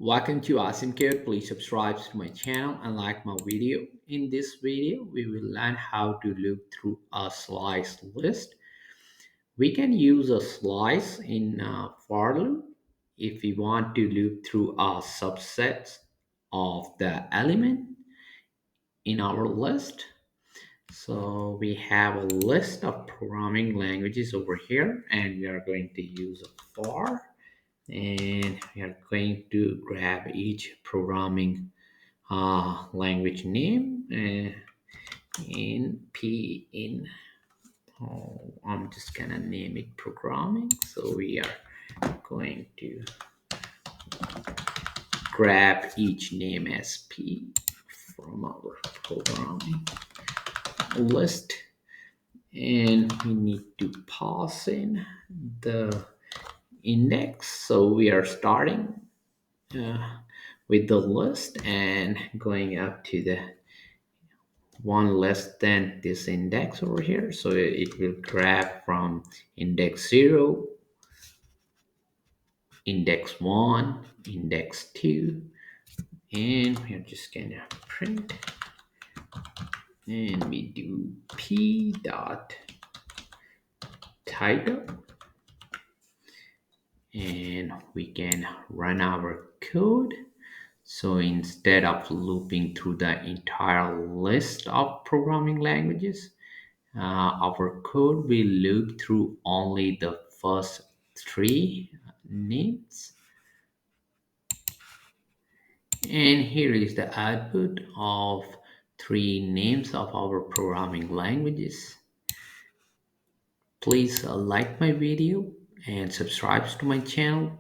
Welcome to Awesome Code. Please subscribe to my channel and like my video. In this video, we will learn how to look through a slice list. We can use a slice in a for loop if we want to look through a subset of the element in our list. So we have a list of programming languages over here, and we are going to use a for, and we are going to grab each programming language name in p in I'm just gonna name it programming. So we are going to grab each name as p from our programming list, and we need to pass in the index. So we are starting uh, with the list and going up to the one less than this index over here. So it will grab from index 0, index 1, index 2, and we're just gonna print, and we do p dot title, and we can run our code. So instead of looping through the entire list of programming languages, our code will loop through only the first three names. And here is the output of three names of our programming languages. Please like my video and subscribe to my channel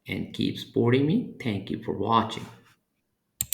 and keep supporting me. Thank you for watching.